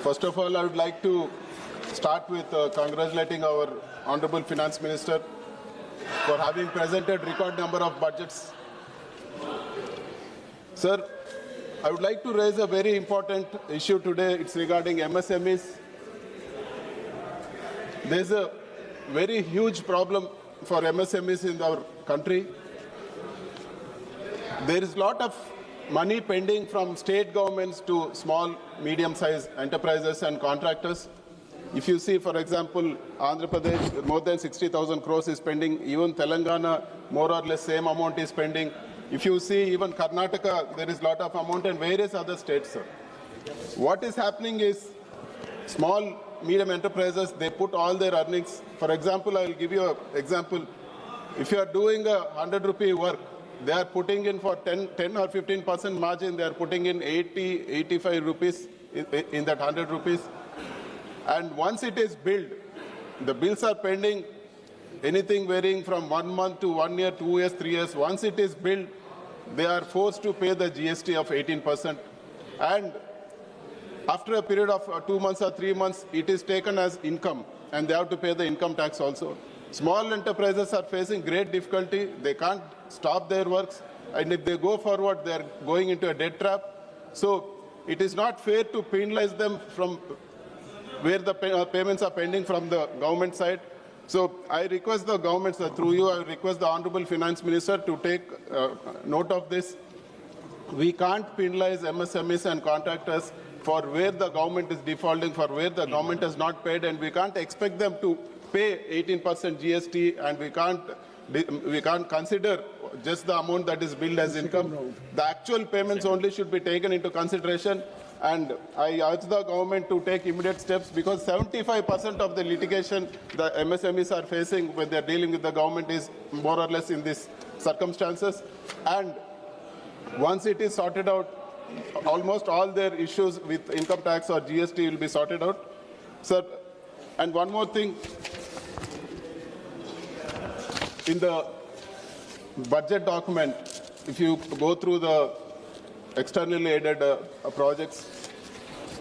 First of all, I would like to start with congratulating our Honorable Finance Minister for having presented record number of budgets. Sir, I would like to raise a very important issue today. It's regarding MSMEs. There's a very huge problem for MSMEs in our country. There is a lot of money pending from state governments to small, medium-sized enterprises and contractors. If you see, for example, Andhra Pradesh, more than 60,000 crores is pending. Even Telangana, more or less same amount is pending. If you see, even Karnataka, there is a lot of amount, and various other states, sir. What is happening is small, medium enterprises, they put all their earnings. For example, I will give you an example. If you are doing a 100 rupee work, they are putting in for 10 or 15% margin, they are putting in 80, 85 rupees in that 100 rupees. And once it is billed, the bills are pending, anything varying from 1 month to 1 year, 2 years, 3 years. Once it is billed, they are forced to pay the GST of 18%. And after a period of 2 months or 3 months, it is taken as income, and they have to pay the income tax also. Small enterprises are facing great difficulty. They can't stop their works, and if they go forward, they are going into a debt trap. So it is not fair to penalize them from where the payments are pending from the government side. So I request the government, sir, through you, I request the Honorable Finance Minister to take note of this. We can't penalize MSMEs and contractors for where the government is defaulting, for where the government has not paid, and we can't expect them to pay 18% GST, and we can't consider just the amount that is billed as income. The actual payments only should be taken into consideration, and I urge the government to take immediate steps, because 75% of the litigation the MSMEs are facing when they are dealing with the government is more or less in these circumstances. And once it is sorted out, almost all their issues with income tax or GST will be sorted out. Sir, and one more thing. In the budget document, if you go through the externally aided projects,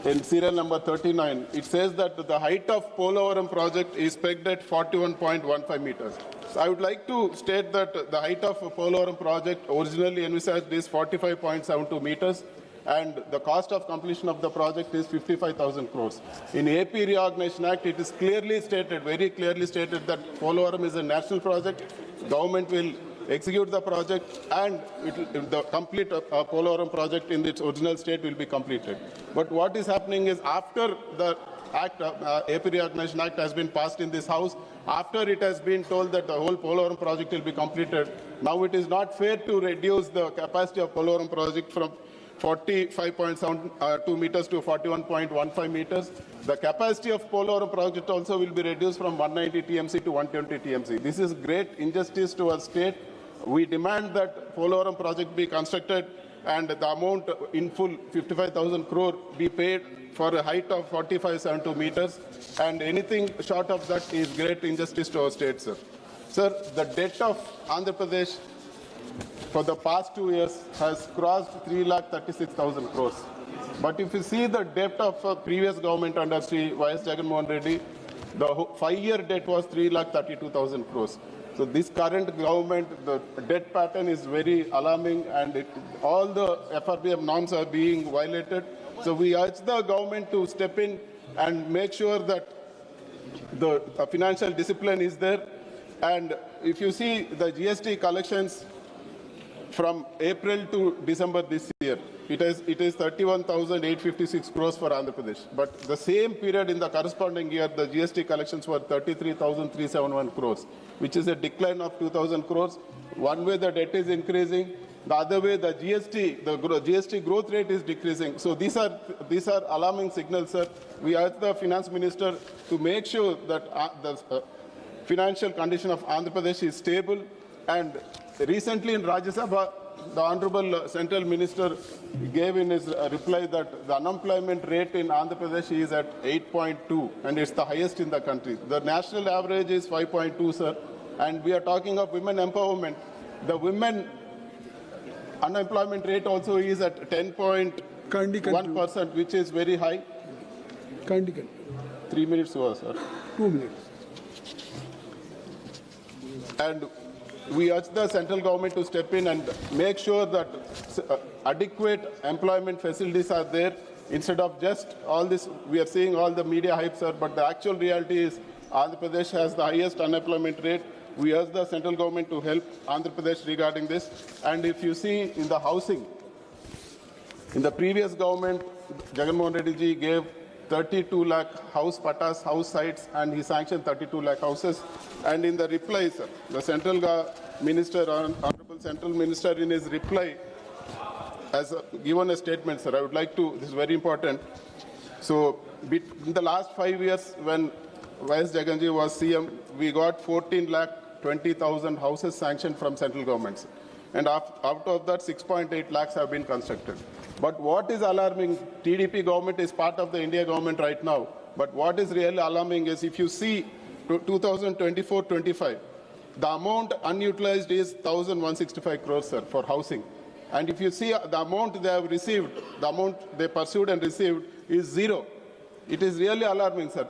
in serial number 39, it says that the height of Polavaram project is pegged at 41.15 meters. So I would like to state that the height of Polavaram project originally envisaged is 45.72 meters, and the cost of completion of the project is 55,000 crores. In AP Reorganisation Act, it is clearly stated, very clearly stated, that Polavaram is a national project. Government will execute the project, and the complete Polavaram project in its original state will be completed. But what is happening is, after the Act, AP Reorganisation Act has been passed in this House, after it has been told that the whole Polavaram project will be completed, now it is not fair to reduce the capacity of Polavaram project from 45.72 meters to 41.15 meters. The capacity of Polavaram project also will be reduced from 190 TMC to 120 TMC. This is great injustice to our state. We demand that Polavaram project be constructed and the amount in full, 55,000 crore, be paid for a height of 45.72 meters. And anything short of that is great injustice to our state, sir. Sir, the debt of Andhra Pradesh for the past 2 years has crossed 3,36,000 crores. But if you see the debt of previous government under Sri Jagan Reddy, the 5-year debt was 3,32,000 crores. So this current government, the debt pattern is very alarming, and all the FRBM norms are being violated. So we urge the government to step in and make sure that the financial discipline is there. And if you see the GST collections from April to December this year, it is 31,856 crores for Andhra Pradesh. But the same period in the corresponding year, the GST collections were 33,371 crores, which is a decline of 2,000 crores. One way the debt is increasing, the other way the GST growth rate is decreasing. So these are alarming signals, sir. We urge the Finance Minister to make sure that the financial condition of Andhra Pradesh is stable. And recently in Rajya Sabha, the Honorable Central Minister gave in his reply that the unemployment rate in Andhra Pradesh is at 8.2, and it's the highest in the country. The national average is 5.2, sir. And we are talking of women empowerment. The women unemployment rate also is at 10.1%, which is very high. Continue. 3 minutes was, sir. 2 minutes. And we urge the central government to step in and make sure that adequate employment facilities are there instead of just all this. We are seeing all the media hype, sir, but the actual reality is Andhra Pradesh has the highest unemployment rate. We urge the central government to help Andhra Pradesh regarding this. And if you see in the housing, in the previous government, Jagan Reddy ji gave 32 lakh house patas, house sites, and he sanctioned 32 lakh houses. And in the reply, sir, the central minister, honorable central minister, in his reply, has given a statement, sir. I would like to, this is very important. So, in the last 5 years, when YS Jagan ji was CM, we got 14 lakh 20,000 houses sanctioned from central governments. And out of that, 6.8 lakhs have been constructed. But what is alarming, TDP government is part of the India government right now. But what is really alarming is if you see 2024-25, the amount unutilized is 1,165 crores, sir, for housing. And if you see the amount they have received, the amount they pursued and received is zero. It is really alarming, sir.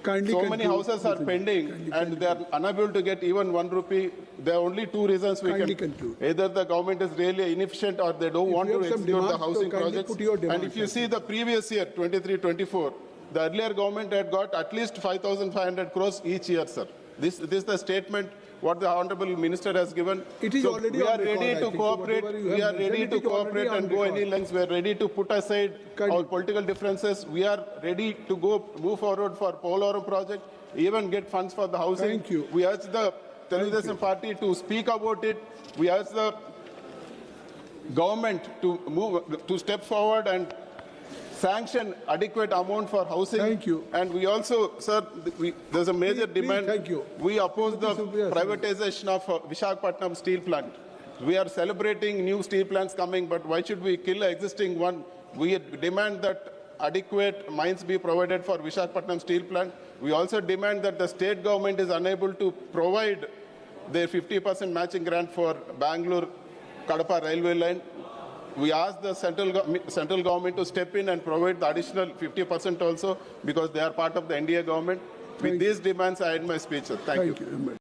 So many houses are pending and they are unable to get even 1 rupee. There are only two reasons we can conclude. Either the government is really inefficient or they don't want to execute the housing projects. And if you see the previous year, 23-24, the earlier government had got at least 5,500 crores each year, sir. This is the statement what the Honorable Minister has given. It is already we are ready to cooperate. We are ready to cooperate and go any lengths. We are ready to put aside our political differences. We are ready to move forward for Polaram project, even get funds for the housing. Thank you. We urge the Telugu party to speak about it. We urge the government to step forward and sanction adequate amount for housing. Thank you. And we also, sir, there's a major demand. Thank you. We oppose the privatization of Visakhapatnam steel plant. We are celebrating new steel plants coming, but why should we kill an existing one? We demand that adequate mines be provided for Visakhapatnam steel plant. We also demand that the state government is unable to provide their 50% matching grant for Bangalore-Kadapa railway line. We ask the central government to step in and provide the additional 50% also because they are part of the NDA government. With these demands, I end my speech, sir. Thank you.